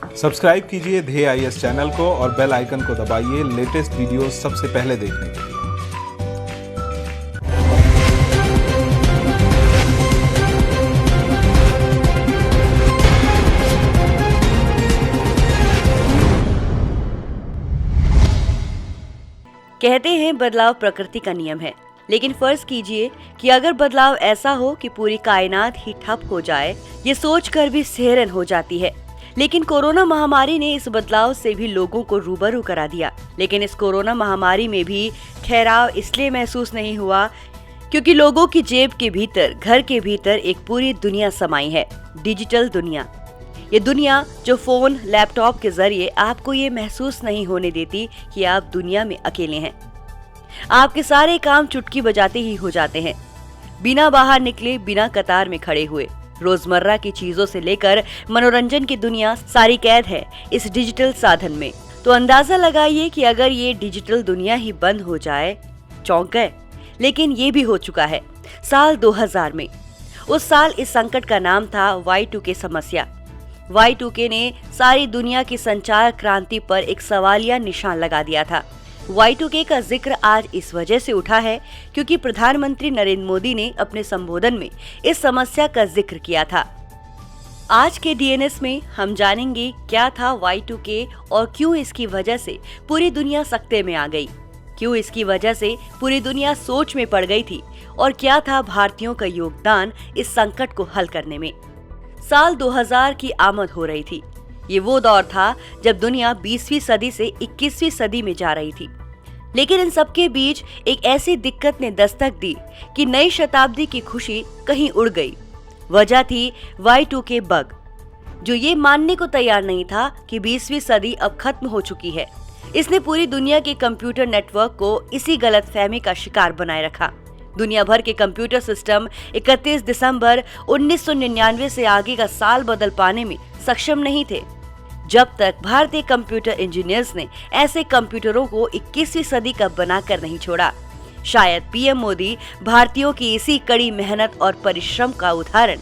Subscribe कीजिए ध्येय IAS channel को और बेल आइकन को दबाइए लेटेस्ट वीडियो सबसे पहले देखने के लिए। कहते हैं बदलाव प्रकृति का नियम है, लेकिन फर्ज कीजिए कि अगर बदलाव ऐसा हो कि पूरी कायनात ही ठप हो जाए, ये सोचकर भी हैरान हो जाती है। लेकिन कोरोना महामारी ने इस बदलाव से भी लोगों को रूबरू करा दिया। लेकिन इस कोरोना महामारी में भी ठहराव इसलिए महसूस नहीं हुआ क्योंकि लोगों की जेब के भीतर, घर के भीतर एक पूरी दुनिया समाई है, डिजिटल दुनिया। ये दुनिया जो फोन, लैपटॉप के जरिए आपको ये महसूस नहीं होने देती कि आप दुनिया में अकेले हैं। आपके सारे काम चुटकी बजाते ही हो जाते हैं, बिना बाहर निकले, बिना कतार में खड़े हुए। रोजमर्रा की चीजों से लेकर मनोरंजन की दुनिया सारी कैद है इस डिजिटल साधन में। तो अंदाजा लगाइए कि अगर ये डिजिटल दुनिया ही बंद हो जाए, चौंक गए। लेकिन ये भी हो चुका है साल 2000 में। उस साल इस संकट का नाम था Y2K समस्या। Y2K ने सारी दुनिया की संचार क्रांति पर एक सवालिया निशान लगा दिया था। Y2K का जिक्र आज इस वजह से उठा है क्योंकि प्रधानमंत्री नरेंद्र मोदी ने अपने संबोधन में इस समस्या का जिक्र किया था। आज के DNS में हम जानेंगे क्या था Y2K और क्यों इसकी वजह से पूरी दुनिया सकते में आ गई, क्यों इसकी वजह से पूरी दुनिया सोच में पड़ गई थी और क्या था भारतीयों का योगदान इस संकट को हल करने में। साल 2000 की आमद हो रही थी। ये वो दौर था जब दुनिया 20वीं सदी से 21वीं सदी में जा रही थी। लेकिन इन सबके बीच एक ऐसी दिक्कत ने दस्तक दी कि नई शताब्दी की खुशी कहीं उड़ गई। वजह थी Y2K बग, जो ये मानने को तैयार नहीं था कि 20वीं सदी अब खत्म हो चुकी है। इसने पूरी दुनिया के कंप्यूटर नेटवर्क को इसी गलतफहमी का शिकार बनाए रखा। दुनिया भर के कंप्यूटर सिस्टम 31 दिसंबर 1999 से आगे का साल बदल पाने में सक्षम नहीं थे, जब तक भारतीय कंप्यूटर इंजीनियर्स ने ऐसे कंप्यूटरों को 21वीं सदी का बनाकर नहीं छोड़ा। शायद पीएम मोदी भारतीयों की इसी कड़ी मेहनत और परिश्रम का उदाहरण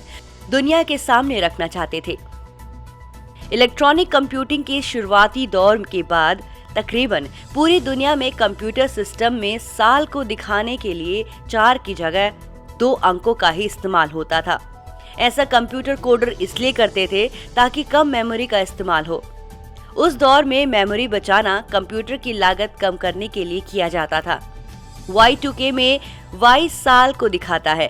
दुनिया के सामने रखना चाहते थे। इलेक्ट्रॉनिक कंप्यूटिंग के शुरुआती दौर के बाद तकरीबन पूरी दुनिया में कंप्यूटर सिस्टम में साल को दिखाने के लिए 4 की जगह 2 अंकों का ही इस्तेमाल होता था। ऐसा कंप्यूटर कोडर इसलिए करते थे ताकि कम मेमोरी का इस्तेमाल हो। उस दौर में मेमोरी बचाना कंप्यूटर की लागत कम करने के लिए किया जाता था। Y2K में Y साल को दिखाता है,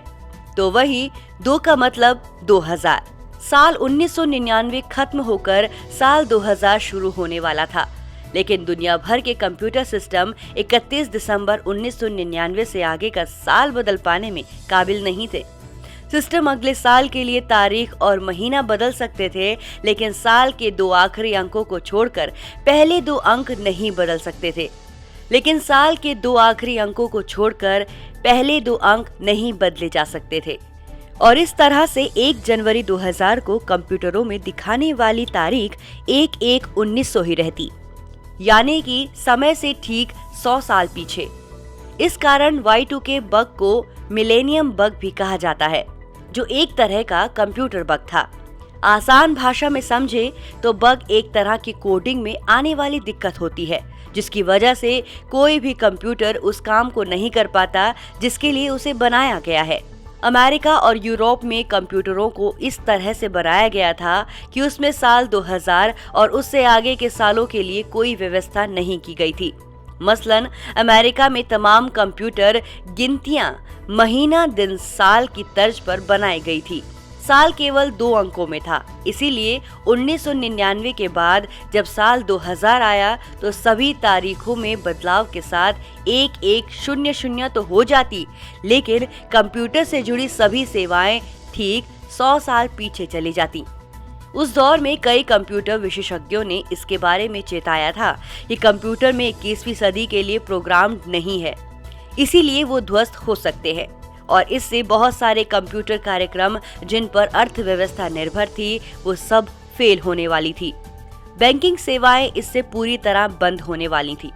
तो वही 2 का मतलब 2000। साल 1999 खत्म होकर साल 2000 शुरू होने वाला था, लेकिन दुनिया भर के कंप्यूटर सिस्टम 31 दिसंबर 1999 से आगे का साल बदल पाने में काबिल नहीं थे। सिस्टम अगले साल के लिए तारीख और महीना बदल सकते थे, लेकिन साल के 2 आखिरी अंकों को छोड़कर पहले 2 अंक नहीं बदल सकते थे। लेकिन साल के 2 आखिरी अंकों को छोड़कर पहले 2 अंक नहीं बदले जा सकते थे। और इस तरह से 1 जनवरी 2000 को कंप्यूटरों में दिखाने वाली तारीख 1/1/1900 ही रहती, यानी कि समय से ठीक 100 साल पीछे। इस कारण Y2K बग को मिलेनियम बग भी कहा जाता है, जो एक तरह का कंप्यूटर बग था। आसान भाषा में समझे तो बग एक तरह की कोडिंग में आने वाली दिक्कत होती है, जिसकी वजह से कोई भी कंप्यूटर उस काम को नहीं कर पाता जिसके लिए उसे बनाया गया है। अमेरिका और यूरोप में कंप्यूटरों को इस तरह से बनाया गया था कि उसमें साल 2000 और उससे आगे के सालों के लिए कोई व्यवस्था नहीं की गई थी। मसलन अमेरिका में तमाम कंप्यूटर गिनतियां महीना, दिन, साल की तर्ज पर बनाई गई थी। साल केवल 2 अंकों में था, इसीलिए 1999 के बाद जब साल 2000 आया तो सभी तारीखों में बदलाव के साथ 1100 तो हो जाती, लेकिन कंप्यूटर से जुड़ी सभी सेवाएं ठीक 100 साल पीछे चली जाती। उस दौर में कई कंप्यूटर विशेषज्ञों ने इसके बारे में चेताया था कि कंप्यूटर में 21वीं सदी के लिए प्रोग्राम नहीं है, इसीलिए वो ध्वस्त हो सकते हैं और इससे बहुत सारे कंप्यूटर कार्यक्रम जिन पर अर्थव्यवस्था निर्भर थी वो सब फेल होने वाली थी। बैंकिंग सेवाएं इससे पूरी तरह बंद होने वाली थी।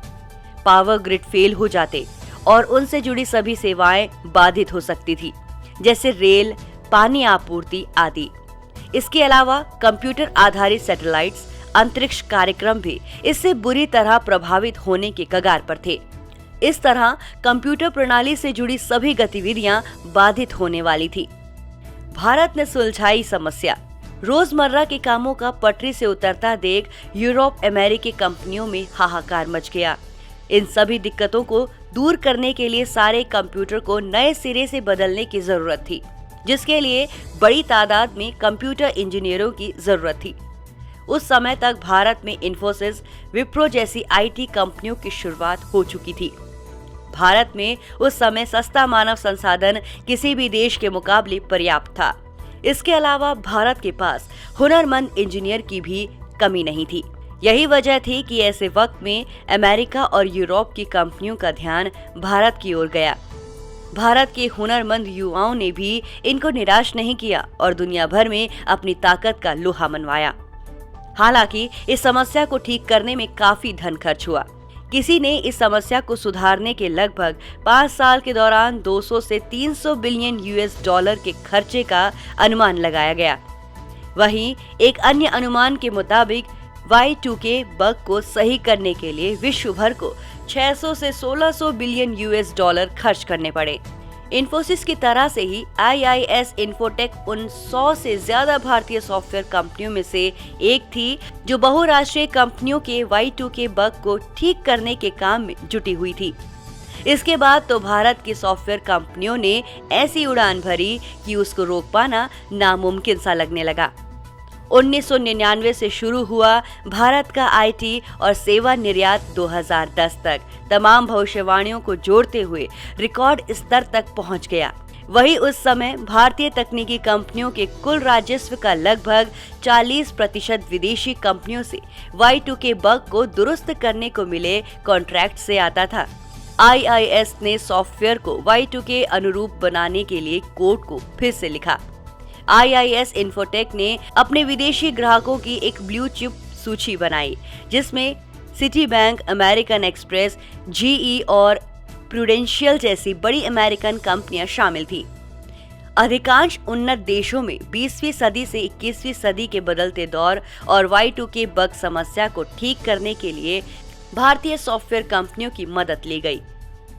पावर ग्रिड फेल हो जाते और उनसे जुड़ी सभी सेवाएं बाधित हो सकती थी, जैसे रेल, पानी आपूर्ति आदि। इसके अलावा कंप्यूटर आधारित सैटेलाइट्स, अंतरिक्ष कार्यक्रम भी इससे बुरी तरह प्रभावित होने के कगार पर थे। इस तरह कंप्यूटर प्रणाली से जुड़ी सभी गतिविधियां बाधित होने वाली थी। भारत ने सुलझाई समस्या। रोजमर्रा के कामों का पटरी से उतरता देख यूरोप अमेरिकी कंपनियों में हाहाकार मच गया। इन सभी दिक्कतों को दूर करने के लिए सारे कंप्यूटर को नए सिरे से बदलने की जरूरत थी, जिसके लिए बड़ी तादाद में कंप्यूटर इंजीनियरों की जरूरत थी। उस समय तक भारत में इन्फोसिस, विप्रो जैसी आईटी कंपनियों की शुरुआत हो चुकी थी। भारत में उस समय सस्ता मानव संसाधन किसी भी देश के मुकाबले पर्याप्त था। इसके अलावा भारत के पास हुनरमंद इंजीनियर की भी कमी नहीं थी। यही वजह थी कि ऐसे वक्त में अमेरिका और यूरोप की कंपनियों का ध्यान भारत की ओर गया। भारत के हुनरमंद युवाओं ने भी इनको निराश नहीं किया और दुनिया भर में अपनी ताकत का लोहा मनवाया। हालांकि इस समस्या को ठीक करने में काफी धन खर्च हुआ। किसी ने इस समस्या को सुधारने के लगभग 5 साल के दौरान 200 से 300 बिलियन यूएस डॉलर के खर्चे का अनुमान लगाया गया। वहीं एक अन्य अनुमान के मुताबिक Y2K बग को सही करने के लिए विश्व भर को 600 से 1600 बिलियन यूएस डॉलर खर्च करने पड़े। इन्फोसिस की तरह से ही IIS इन्फोटेक उन 100 से ज्यादा भारतीय सॉफ्टवेयर कंपनियों में से एक थी जो बहुराष्ट्रीय कंपनियों के Y2K बग को ठीक करने के काम में जुटी हुई थी। इसके बाद तो भारत की सॉफ्टवेयर कंपनियों ने ऐसी उड़ान भरी कि उसको रोक पाना नामुमकिन सा लगने लगा। 1999 से शुरू हुआ भारत का आईटी और सेवा निर्यात 2010 तक तमाम भविष्यवाणियों को जोड़ते हुए रिकॉर्ड स्तर तक पहुंच गया। वही उस समय भारतीय तकनीकी कंपनियों के कुल राजस्व का लगभग 40% विदेशी कंपनियों से Y2K बग को दुरुस्त करने को मिले कॉन्ट्रैक्ट से आता था। IIS ने सॉफ्टवेयर को Y2K अनुरूप बनाने के लिए कोड को फिर से लिखा। IIS इन्फोटेक ने अपने विदेशी ग्राहकों की एक ब्लू चिप सूची बनाई, जिसमें city bank, American express, GE और प्रूडेंशियल जैसी बड़ी अमेरिकन कंपनियां शामिल थीं। अधिकांश उन्नत देशों में 20वीं सदी से 21वीं सदी के बदलते दौर और Y2K बग समस्या को ठीक करने के लिए भारतीय सॉफ्टवेयर कंपनियों की मदद ली गई।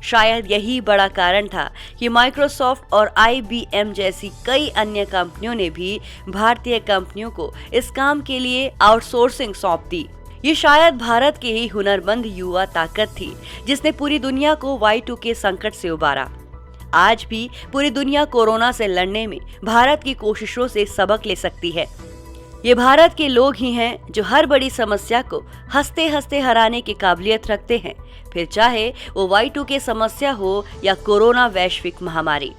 शायद यही बड़ा कारण था कि माइक्रोसॉफ्ट और IBM जैसी कई अन्य कंपनियों ने भी भारतीय कंपनियों को इस काम के लिए आउटसोर्सिंग सौंप दी। ये शायद भारत की ही हुनरमंद युवा ताकत थी जिसने पूरी दुनिया को Y2K संकट से उबारा। आज भी पूरी दुनिया कोरोना से लड़ने में भारत की कोशिशों से सबक ले सकती है। ये भारत के लोग ही हैं जो हर बड़ी समस्या को हंसते हंसते हराने की काबिलियत रखते हैं, फिर चाहे वो Y2K समस्या हो या कोरोना वैश्विक महामारी।